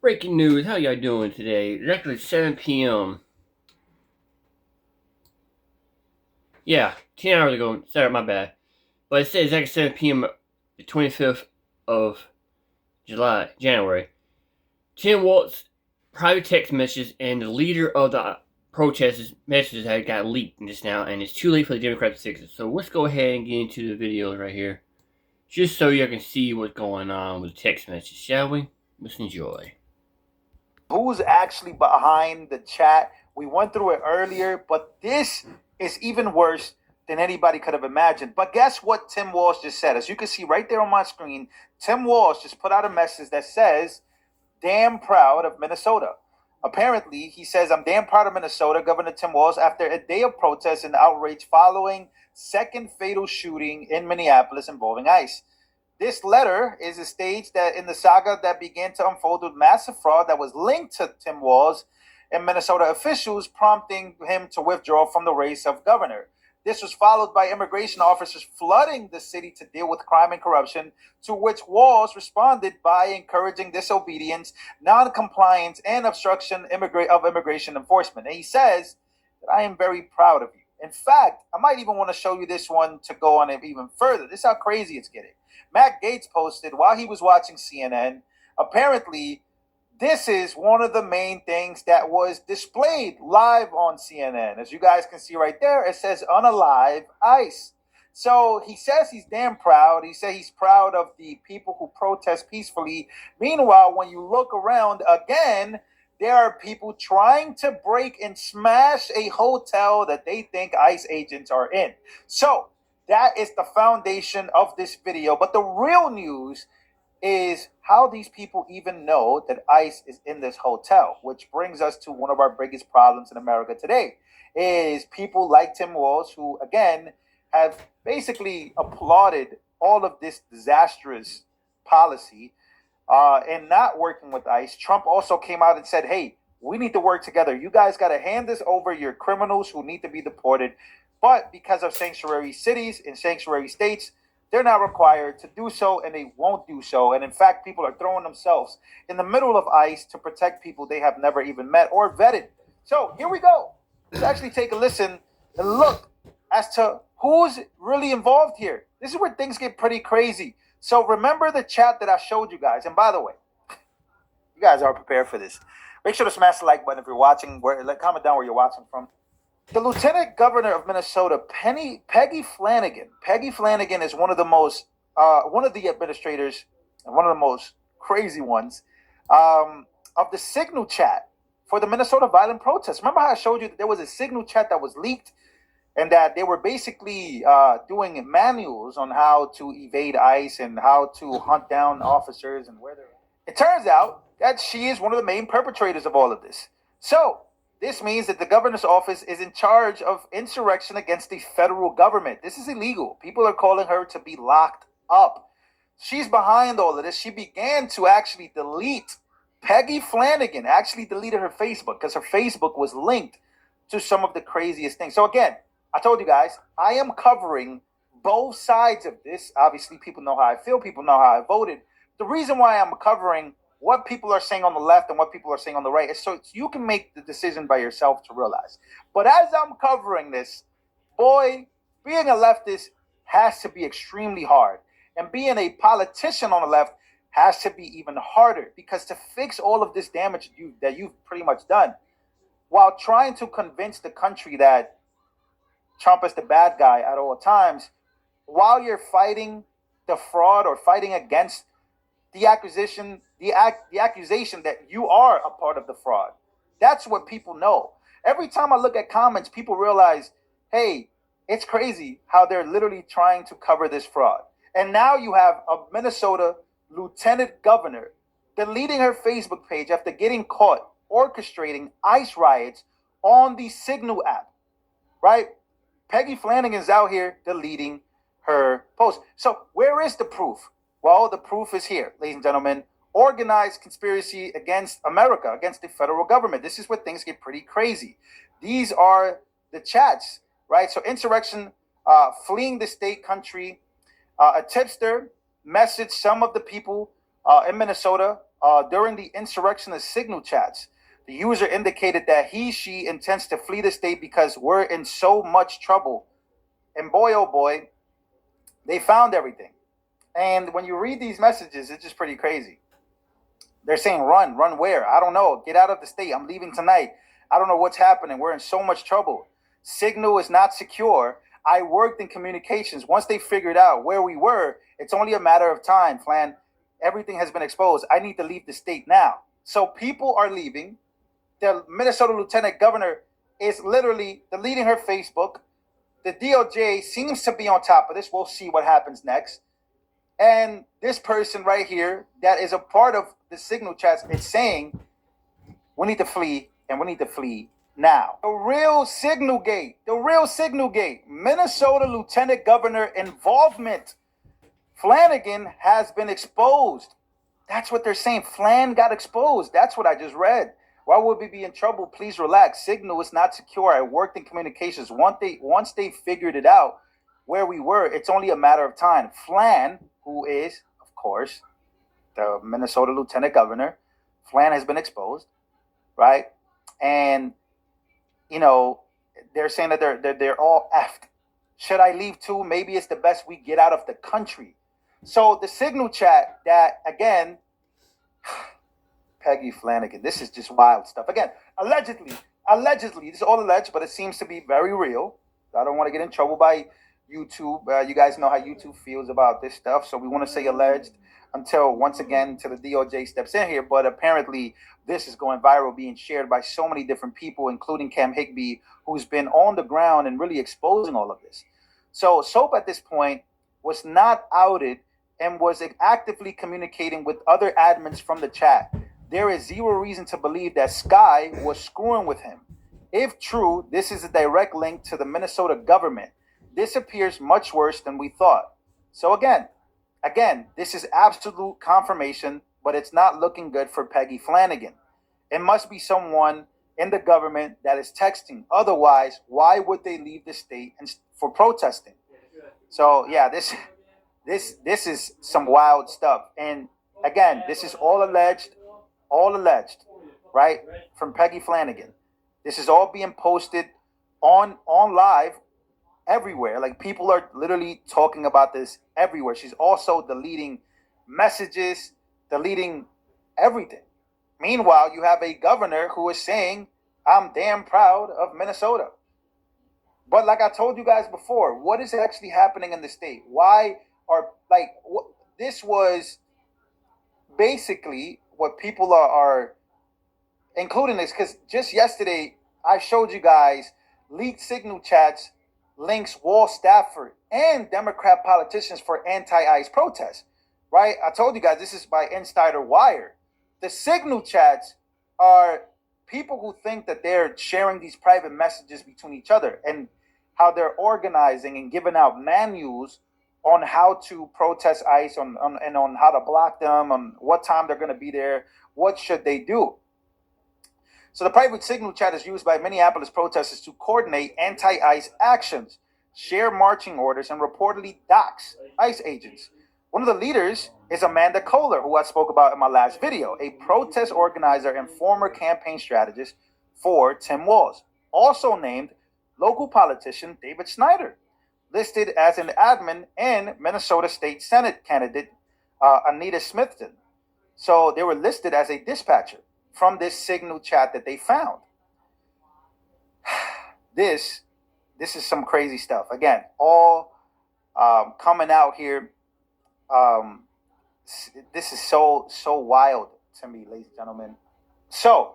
Breaking news, how y'all doing today? It's actually 7 p.m. Yeah, 10 hours ago. Sorry, my bad. But it says exactly 7 p.m. the 25th of January. Tim Walt's private text messages and the leader of the protesters' messages had got leaked just now, and it's too late for the Democrats to fix it. So let's go ahead and get into the videos right here, just so you can see what's going on with the text messages, shall we? Let's enjoy. Who's actually behind the chat? We went through it earlier, but this is even worse than anybody could have imagined. But guess what Tim Walz just said? As you can see right there on my screen, Tim Walz just put out a message that says, "Damn proud of Minnesota." Apparently, he says, "I'm damn proud of Minnesota," Governor Tim Walz, after a day of protests and outrage following second fatal shooting in Minneapolis involving ICE. This letter is a stage that in the saga that began to unfold with massive fraud that was linked to Tim Walz and Minnesota officials, prompting him to withdraw from the race of governor. This was followed by immigration officers flooding the city to deal with crime and corruption, to which Walz responded by encouraging disobedience, non-compliance, and obstruction of immigration enforcement. And he says that I am very proud of you. In fact, I might even want to show you this one to go on it even further. This is how crazy it's getting. Matt Gaetz posted while he was watching CNN. Apparently, this is one of the main things that was displayed live on CNN. As you guys can see right there, it says "Unalive ICE." So he says he's damn proud. He says he's proud of the people who protest peacefully. Meanwhile, when you look around again, there are people trying to break and smash a hotel that they think ICE agents are in. So that is the foundation of this video. But the real news is how these people even know that ICE is in this hotel, which brings us to one of our biggest problems in America today, is people like Tim Walz, who, again, have basically applauded all of this disastrous policy and not working with ICE. Trump also came out and said, "Hey, we need to work together. You guys got to hand this over your criminals who need to be deported." But because of sanctuary cities and sanctuary states, they're not required to do so, and they won't do so. And in fact, people are throwing themselves in the middle of ICE to protect people they have never even met or vetted. So here we go. Let's actually take a listen and look as to who's really involved here. This is where things get pretty crazy. So remember the chat that I showed you guys. And by the way, you guys are prepared for this. Make sure to smash the like button if you're watching. Comment down where you're watching from. The Lieutenant Governor of Minnesota, Peggy Flanagan. Peggy Flanagan is one of the administrators, and one of the most crazy ones, of the Signal chat for the Minnesota violent protests. Remember how I showed you that there was a Signal chat that was leaked, and that they were basically doing manuals on how to evade ICE and how to hunt down officers and where they're at. It turns out that she is one of the main perpetrators of all of this. So this means that the governor's office is in charge of insurrection against the federal government. This is illegal. People are calling her to be locked up. She's behind all of this. She began to actually delete. Peggy Flanagan actually deleted her Facebook because her Facebook was linked to some of the craziest things. So again, I told you guys, I am covering both sides of this. Obviously, people know how I feel. People know how I voted. The reason why I'm covering what people are saying on the left and what people are saying on the right is so you can make the decision by yourself to realize. But as I'm covering this, boy, being a leftist has to be extremely hard. And being a politician on the left has to be even harder, because to fix all of this damage that you've pretty much done while trying to convince the country that Trump is the bad guy at all times, while you're fighting the fraud or fighting against the accusation that you are a part of the fraud. That's what people know. Every time I look at comments, people realize, hey, it's crazy how they're literally trying to cover this fraud. And now you have a Minnesota lieutenant governor deleting her Facebook page after getting caught orchestrating ICE riots on the Signal app, right? Peggy Flanagan's out here deleting her post. So where is the proof? Well, the proof is here, ladies and gentlemen. Organized conspiracy against America, against the federal government. This is where things get pretty crazy. These are the chats, right? So insurrection, fleeing the state country. A tipster messaged some of the people in Minnesota During the insurrectionist signal chats, the user indicated that she intends to flee the state because we're in so much trouble. And boy, oh boy, they found everything. And when you read these messages, it's just pretty crazy. They're saying, run where? I don't know. Get out of the state. I'm leaving tonight. I don't know what's happening. We're in so much trouble. Signal is not secure. I worked in communications. Once they figured out where we were, it's only a matter of time, Flan. Everything has been exposed. I need to leave the state now. So people are leaving. The Minnesota lieutenant governor is literally deleting her Facebook. The DOJ seems to be on top of this. We'll see what happens next. And this person right here that is a part of the signal chats is saying, we need to flee, and we need to flee now. The real signal gate, Minnesota lieutenant governor involvement. Flanagan has been exposed. That's what they're saying. Flan got exposed. That's what I just read. Why would we be in trouble? Please relax. Signal is not secure. I worked in communications. Once they figured it out where we were, it's only a matter of time. Flan, who is, of course, the Minnesota lieutenant governor, Flan has been exposed, right? And, you know, they're saying that they're all effed. Should I leave too? Maybe it's the best we get out of the country. So the signal chat that, again, Peggy Flanagan, this is just wild stuff. Again, allegedly, this is all alleged, but it seems to be very real. I don't want to get in trouble by YouTube. You guys know how YouTube feels about this stuff, so we want to say alleged until, once again, the DOJ steps in here. But apparently, this is going viral, being shared by so many different people, including Cam Higby, who's been on the ground and really exposing all of this. So Soap at this point was not outed and was actively communicating with other admins from the chat. There is zero reason to believe that Sky was screwing with him. If true, this is a direct link to the Minnesota government. This appears much worse than we thought. So again, this is absolute confirmation, but it's not looking good for Peggy Flanagan. It must be someone in the government that is texting. Otherwise, why would they leave the state for protesting? So yeah, this is some wild stuff. And again, this is all alleged, right? From Peggy Flanagan. This is all being posted on live everywhere. Like, people are literally talking about this everywhere. She's also deleting messages, deleting everything. Meanwhile, you have a governor who is saying, I'm damn proud of Minnesota. But like I told you guys before, what is actually happening in the state? Why are, like, this was basically what people are including this, because just yesterday I showed you guys leaked signal chats links Walt Stafford and Democrat politicians for anti-ICE protests, right? I told you guys this is by Insider Wire. The signal chats are people who think that they're sharing these private messages between each other and how they're organizing and giving out manuals on how to protest ICE, and on how to block them, on what time they're going to be there, what should they do. So the private signal chat is used by Minneapolis protesters to coordinate anti-ICE actions, share marching orders, and reportedly dox ICE agents. One of the leaders is Amanda Kohler, who I spoke about in my last video, a protest organizer and former campaign strategist for Tim Walz. Also named local politician David Snyder, listed as an admin, and Minnesota State Senate candidate Anita Smithton. So they were listed as a dispatcher from this signal chat that they found. This is some crazy stuff. Again, all coming out here. This is so wild to me, ladies and gentlemen. So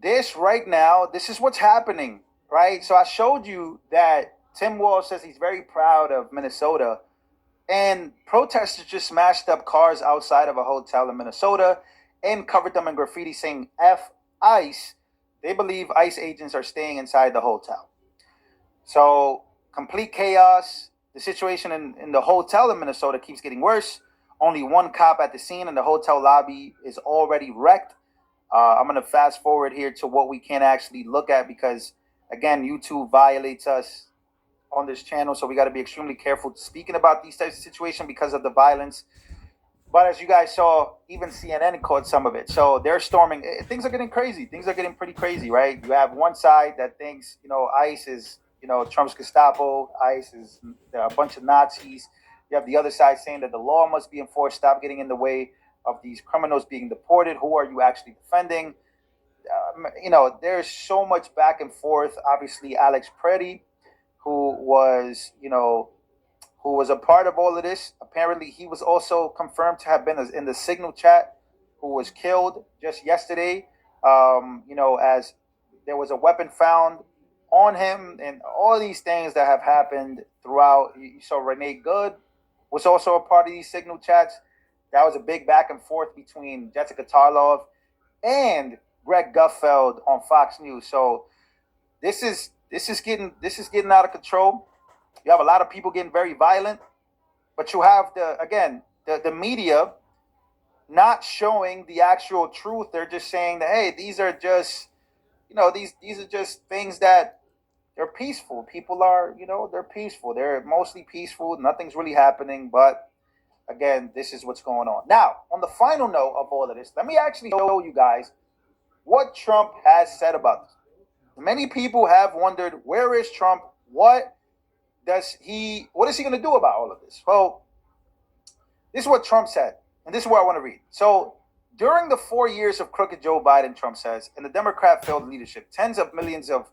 this right now, this is what's happening, right? So I showed you that Tim Walz says he's very proud of Minnesota, and protesters just smashed up cars outside of a hotel in Minnesota and covered them in graffiti saying F ICE. They believe ICE agents are staying inside the hotel. So complete chaos. The situation in the hotel in Minnesota keeps getting worse. Only one cop at the scene, and the hotel lobby is already wrecked. I'm going to fast forward here to what we can actually look at, because, again, YouTube violates us on this channel, so we got to be extremely careful speaking about these types of situations because of the violence. But as you guys saw, even CNN caught some of it. So they're storming. Things are getting crazy. Things are getting pretty crazy, right? You have one side that thinks, ICE is, Trump's Gestapo. ICE is a bunch of Nazis. You have the other side saying that the law must be enforced. Stop getting in the way of these criminals being deported. Who are you actually defending? There's so much back and forth. Obviously, Alex Preddy, who was, who was a part of all of this. Apparently, he was also confirmed to have been in the Signal chat, who was killed just yesterday. As there was a weapon found on him, and all these things that have happened throughout. You saw Renee Good was also a part of these Signal chats. That was a big back and forth between Jessica Tarlov and Greg Gutfeld on Fox News. So this is getting out of control. You have a lot of people getting very violent, but you have the media not showing the actual truth. They're just saying that, hey, these are just these are just things that they're peaceful. People are, they're peaceful. They're mostly peaceful. Nothing's really happening, but again, this is what's going on. Now, on the final note of all of this, let me actually show you guys what Trump has said about this. Many people have wondered, where is Trump? What is he going to do about all of this? Well, this is what Trump said, and this is what I want to read. So, during the 4 years of crooked Joe Biden, Trump says, in the Democrat-filled leadership, tens of millions of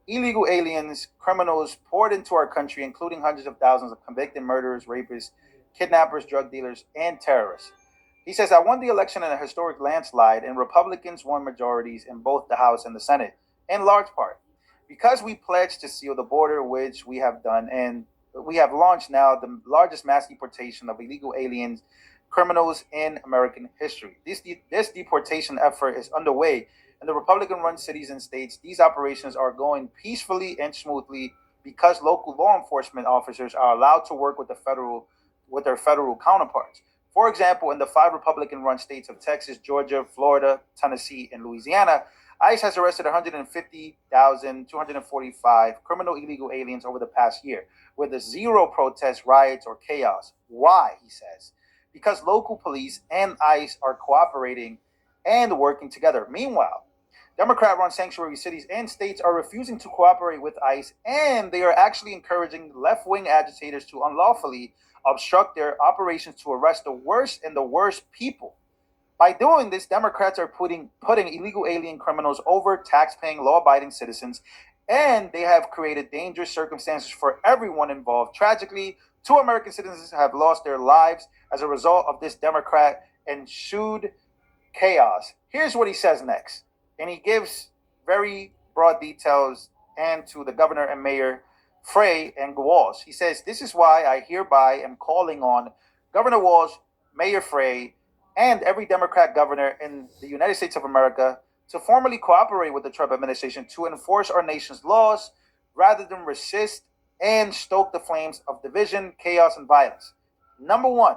illegal aliens, criminals poured into our country, including hundreds of thousands of convicted murderers, rapists, kidnappers, drug dealers, and terrorists. He says, I won the election in a historic landslide, and Republicans won majorities in both the House and the Senate, in large part because we pledged to seal the border, which we have done, and we have launched now the largest mass deportation of illegal aliens, criminals in American history. This deportation effort is underway in the Republican-run cities and states. These operations are going peacefully and smoothly because local law enforcement officers are allowed to work with their federal counterparts. For example, in the 5 Republican-run states of Texas, Georgia, Florida, Tennessee, and Louisiana, ICE has arrested 150,245 criminal illegal aliens over the past year, with zero protests, riots, or chaos. Why, he says? Because local police and ICE are cooperating and working together. Meanwhile, Democrat-run sanctuary cities and states are refusing to cooperate with ICE, and they are actually encouraging left-wing agitators to unlawfully obstruct their operations to arrest the worst people. By doing this, Democrats are putting illegal alien criminals over tax-paying, law-abiding citizens, and they have created dangerous circumstances for everyone involved. Tragically, 2 American citizens have lost their lives as a result of this Democrat-ensued chaos. Here's what he says next, and he gives very broad details and to the governor and mayor Frey and Walz. He says, this is why I hereby am calling on Governor Walz, Mayor Frey, and every Democrat governor in the United States of America to formally cooperate with the Trump administration to enforce our nation's laws rather than resist and stoke the flames of division, chaos, and violence. Number 1,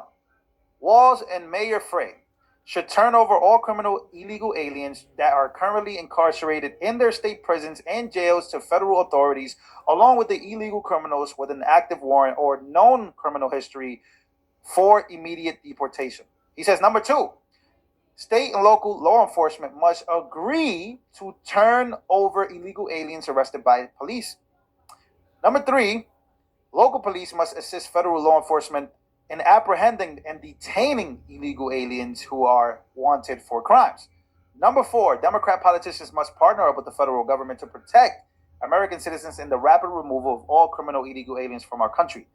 Walz and Mayor Frey should turn over all criminal illegal aliens that are currently incarcerated in their state prisons and jails to federal authorities, along with the illegal criminals with an active warrant or known criminal history for immediate deportation. He says, number 2, state and local law enforcement must agree to turn over illegal aliens arrested by police. Number 3, local police must assist federal law enforcement in apprehending and detaining illegal aliens who are wanted for crimes. Number 4, Democrat politicians must partner up with the federal government to protect American citizens in the rapid removal of all criminal illegal aliens from our country.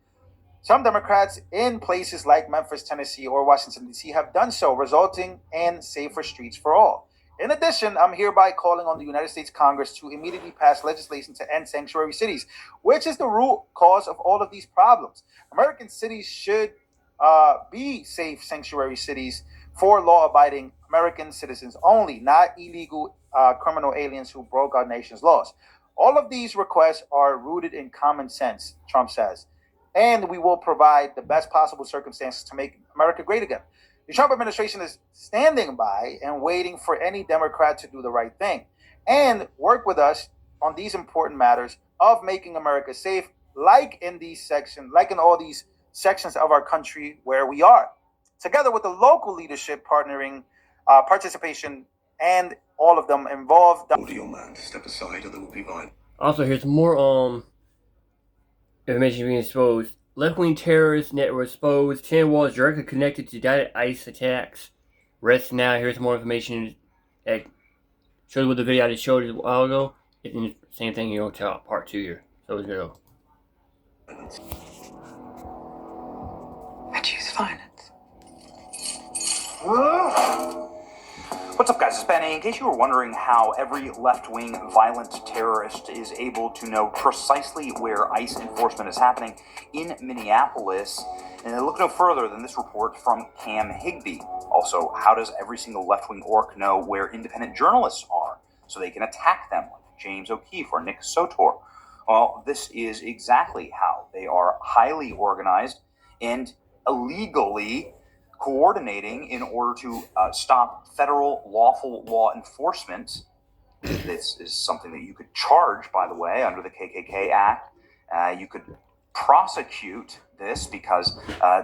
Some Democrats in places like Memphis, Tennessee, or Washington, D.C. have done so, resulting in safer streets for all. In addition, I'm hereby calling on the United States Congress to immediately pass legislation to end sanctuary cities, which is the root cause of all of these problems. American cities should be safe sanctuary cities for law-abiding American citizens only, not illegal criminal aliens who broke our nation's laws. All of these requests are rooted in common sense, Trump says, and we will provide the best possible circumstances to make America great again. The Trump administration is standing by and waiting for any Democrat to do the right thing and work with us on these important matters of making America safe, like in all these sections of our country where we are. together with the local leadership participation, and all of them involved. Audio man, step aside or there will be violence. Also, here's more information being exposed. Left-wing terrorist network exposed. 10 walls directly connected to data ICE attacks. Rest now. Here's more information that shows what the video I just showed you a while ago. It's the same thing here on part 2 here. So let's go. I choose violence. What's up, guys? It's Benny. In case you were wondering how every left-wing violent terrorist is able to know precisely where ICE enforcement is happening in Minneapolis, and look no further than this report from Cam Higby. Also, how does every single left-wing orc know where independent journalists are so they can attack them, like James O'Keefe or Nick Sotor? Well, this is exactly how they are highly organized and illegally coordinating in order to stop federal lawful law enforcement. This is something that you could charge, by the way, under the KKK Act. You could prosecute this because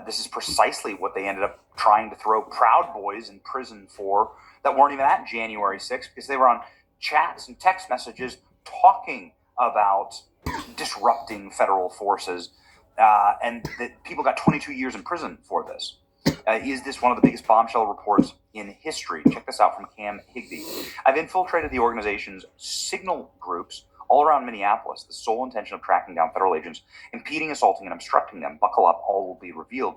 this is precisely what they ended up trying to throw Proud Boys in prison for that weren't even at January 6th, because they were on chats and text messages talking about disrupting federal forces, and that people got 22 years in prison for this. Is this one of the biggest bombshell reports in history? Check this out from Cam Higby. I've infiltrated the organization's signal groups all around Minneapolis, the sole intention of tracking down federal agents, impeding, assaulting, and obstructing them. Buckle up, all will be revealed.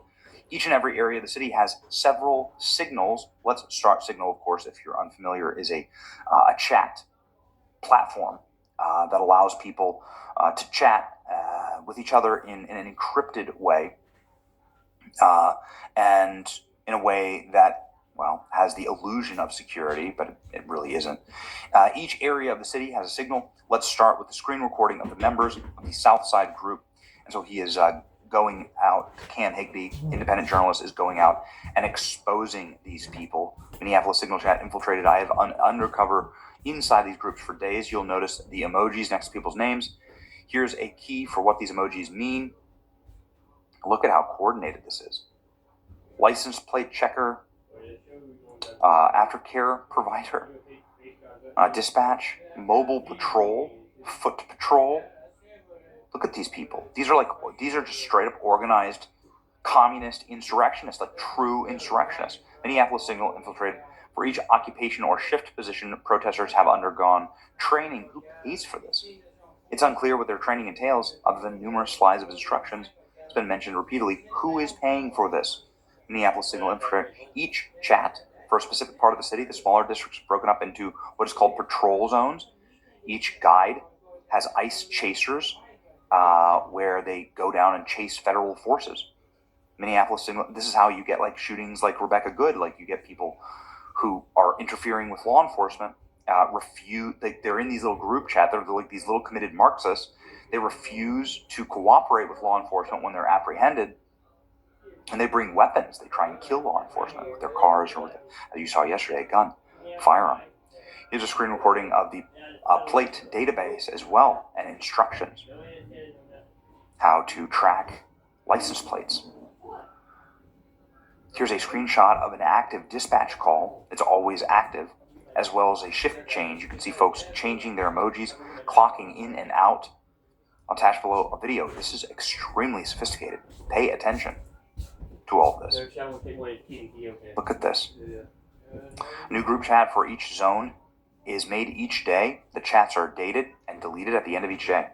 Each and every area of the city has several signals. Let's Start Signal, of course, if you're unfamiliar, is a chat platform that allows people to chat with each other in an encrypted way. And in a way that, well, has the illusion of security, but it really isn't. Each area of the city has a signal. Let's start with the screen recording of the members of the Southside group. And so he is going out, Cam Higby, independent journalist, is going out and exposing these people. Minneapolis Signal Chat infiltrated. I have undercover inside these groups for days. You'll notice the emojis next to people's names. Here's a key for what these emojis mean. Look at how coordinated this is. License plate checker, aftercare provider, dispatch, mobile patrol, foot patrol. Look at these people. These are just straight up organized communist insurrectionists, like true insurrectionists. Minneapolis Signal infiltrated. For each occupation or shift position, protesters have undergone training. Who pays for this? It's unclear what their training entails, other than numerous slides of instructions. It's been mentioned repeatedly. Who is paying for this? Minneapolis Signal infiltrated. Each chat for a specific part of the city, the smaller districts broken up into what is called patrol zones. Each guide has ICE chasers where they go down and chase federal forces. Minneapolis Signal, this is how you get like shootings like Rebecca Good, like you get people who are interfering with law enforcement, they're in these little group chat, they're like these little committed Marxists. They refuse to cooperate with law enforcement when they're apprehended, and they bring weapons. They try and kill law enforcement with their cars or with, as you saw yesterday, a gun, firearm. Here's a screen recording of the plate database as well, and instructions how to track license plates. Here's a screenshot of an active dispatch call. It's always active, as well as a shift change. You can see folks changing their emojis, clocking in and out. I'll attach below a video. This is extremely sophisticated. Pay attention to all of this. Look at this. New group chat for each zone is made each day. The chats are dated and deleted at the end of each day,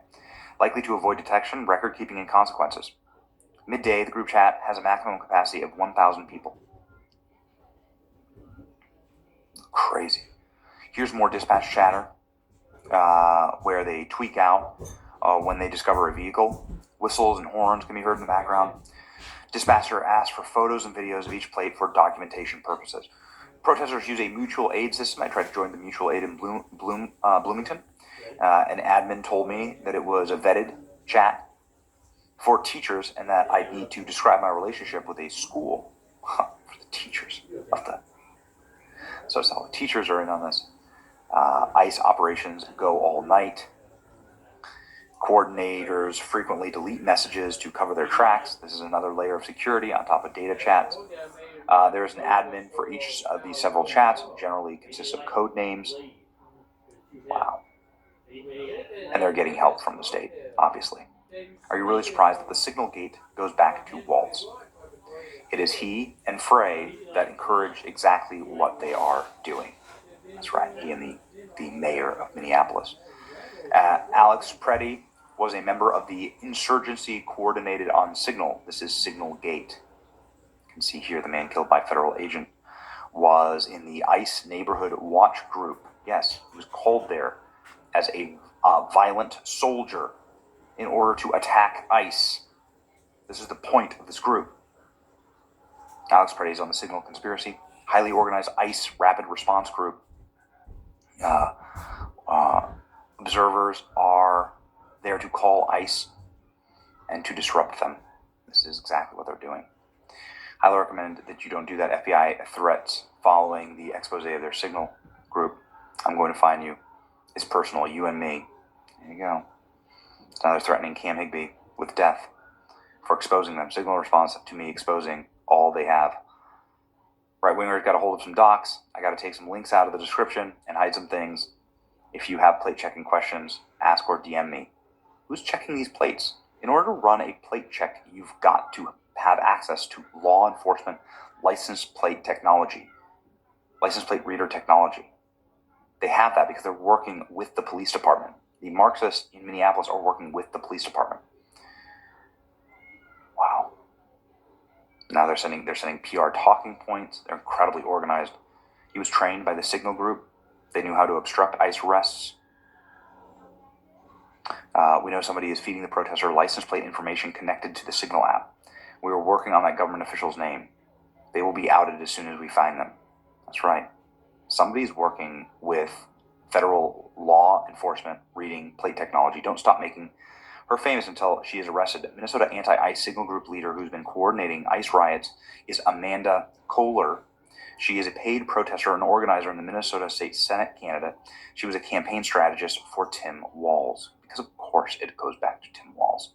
likely to avoid detection, record keeping, and consequences. Midday, the group chat has a maximum capacity of 1,000 people. Crazy. Here's more dispatch chatter where they tweak out when they discover a vehicle. Whistles and horns can be heard in the background. Dispatcher asks for photos and videos of each plate for documentation purposes. Protesters use a mutual aid system. I tried to join the mutual aid in Bloomington. An admin told me that it was a vetted chat for teachers and that I need to describe my relationship with a school. For the teachers. Love that. So it's all the teachers are in on this. ICE operations go all night. Coordinators frequently delete messages to cover their tracks. This is another layer of security on top of data chats. There's an admin for each of these several chats, generally consists of code names. Wow. And they're getting help from the state, obviously. Are you really surprised that the signal gate goes back to Waltz? It is he and Frey that encouraged exactly what they are doing. That's right, he and the mayor of Minneapolis. Alex Preddy was a member of the Insurgency Coordinated on Signal. This is Signal Gate. You can see here the man killed by federal agent was in the ICE Neighborhood Watch Group. Yes, he was called there as a violent soldier in order to attack ICE. This is the point of this group. Alex Preddy is on the Signal Conspiracy, highly organized ICE rapid response group. Observers are there to call ICE and to disrupt them. This is exactly what they're doing. Highly recommend that you don't do that. FBI threats following the expose of their Signal group. I'm going to find you. It's personal, you and me. There you go. Now they're threatening Cam Higbee with death for exposing them. Signal response to me exposing all they have. Right-wingers got a hold of some docs. I got to take some links out of the description and hide some things. If you have plate checking questions, ask or DM me. Who's checking these plates? In order to run a plate check, you've got to have access to law enforcement license plate technology, license plate reader technology. They have that because they're working with the police department. The Marxists in Minneapolis are working with the police department. Wow. Now they're sending PR talking points. They're incredibly organized. He was trained by the Signal Group. They knew how to obstruct ICE arrests. We know somebody is feeding the protester license plate information connected to the Signal app. We were working on that government official's name. They will be outed as soon as we find them. That's right. Somebody's working with federal law enforcement reading plate technology. Don't stop making her famous until she is arrested. Minnesota anti-ICE Signal Group leader who's been coordinating ICE riots is Amanda Kohler. She is a paid protester and organizer in the Minnesota State Senate candidate. She was a campaign strategist for Tim Walz. Because of course it goes back to Tim Walz.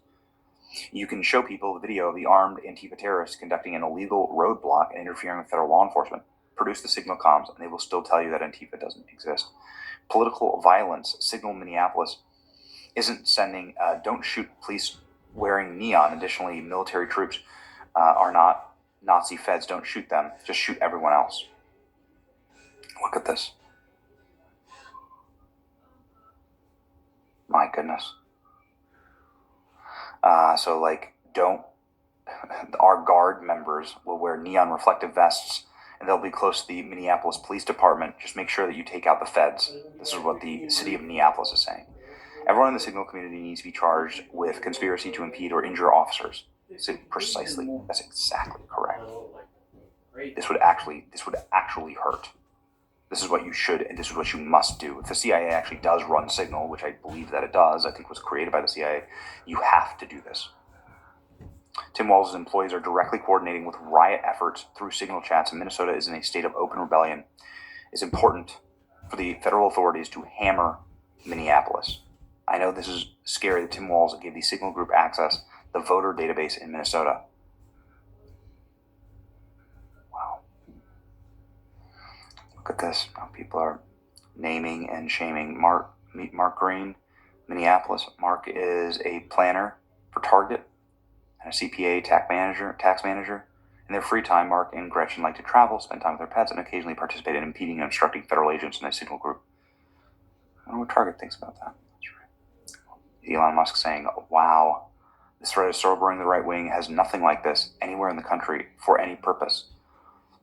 You can show people the video of the armed Antifa terrorists conducting an illegal roadblock and interfering with federal law enforcement. Produce the Signal comms and they will still tell you that Antifa doesn't exist. Political violence. Signal Minneapolis isn't sending don't shoot police wearing neon. Additionally, military troops are not Nazi feds. Don't shoot them. Just shoot everyone else. Look at this. My goodness. Don't. Our guard members will wear neon reflective vests and they'll be close to the Minneapolis Police Department. Just make sure that you take out the feds. This is what the city of Minneapolis is saying. Everyone in the Signal community needs to be charged with conspiracy to impede or injure officers. Precisely. That's exactly correct. This would actually hurt. This is what you should and this is what you must do. If the CIA actually does run Signal, which I believe that it does, I think was created by the CIA, you have to do this. Tim Walz's employees are directly coordinating with riot efforts through Signal chats, and Minnesota is in a state of open rebellion. It's important for the federal authorities to hammer Minneapolis. I know this is scary that Tim Walz gave the Signal Group access the voter database in Minnesota. Wow. Look at this. Now people are naming and shaming Mark. Meet Mark Green, Minneapolis. Mark is a planner for Target and a CPA tax manager. In their free time, Mark and Gretchen like to travel, spend time with their pets, and occasionally participate in impeding and obstructing federal agents in a Signal Group. I wonder what Target thinks about that. That's right. Elon Musk saying, wow, this threat is sobering. The right wing has nothing like this anywhere in the country for any purpose.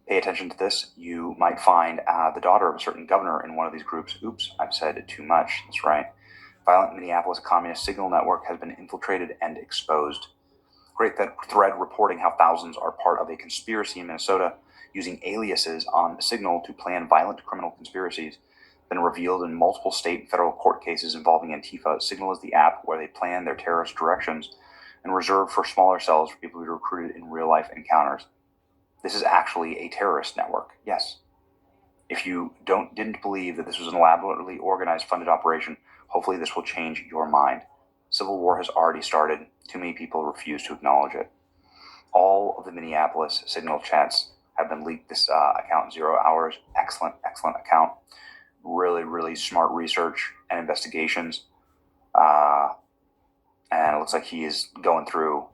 Pay attention to this. You might find the daughter of a certain governor in one of these groups. Oops, I've said too much. That's right. Violent Minneapolis Communist Signal Network has been infiltrated and exposed. Great thread reporting how thousands are part of a conspiracy in Minnesota using aliases on Signal to plan violent criminal conspiracies. Been revealed in multiple state and federal court cases involving Antifa. Signal is the app where they plan their terrorist directions and reserved for smaller cells for people who are recruited in real-life encounters. This is actually a terrorist network, yes. If you didn't believe that this was an elaborately organized, funded operation, hopefully this will change your mind. Civil war has already started. Too many people refuse to acknowledge it. All of the Minneapolis Signal chats have been leaked. This account, 0 Hours, excellent account. Really smart research and investigations. And it looks like he is going through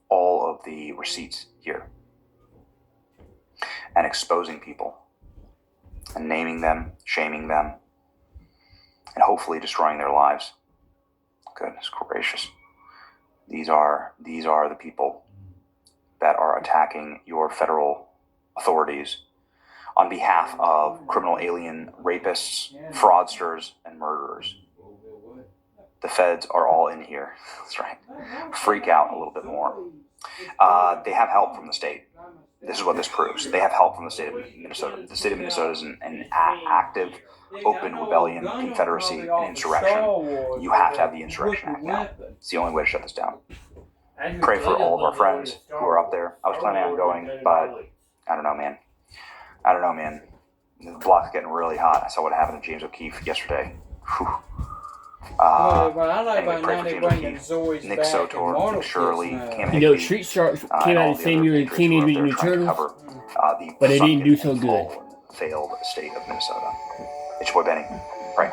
all of the receipts here and exposing people and naming them, shaming them, and hopefully destroying their lives. Goodness gracious. These are the people that are attacking your federal authorities on behalf of criminal alien rapists, fraudsters, and murderers. The feds are all in here. That's right. Freak out a little bit more. They have help from the state. This is what this proves. They have help from the state of Minnesota. The state of Minnesota is an active, open rebellion, confederacy, and insurrection. You have to have the Insurrection Act now. It's the only way to shut this down. Pray for all of our friends who are up there. I was planning on going, but I don't know, man. The block's getting really hot. I saw what happened to James O'Keefe yesterday. Whew. Anyway, pray for James O'Keefe, Nick Sotor, Nick Shirley, Cam You know, Higby, Street Sharks and came out all the same other year as patriots Teenage who are Mutant there Ninja trying to Turtles, cover, the but they didn't do so sunken good. and failed state of Minnesota. It's your boy Benny. Pray.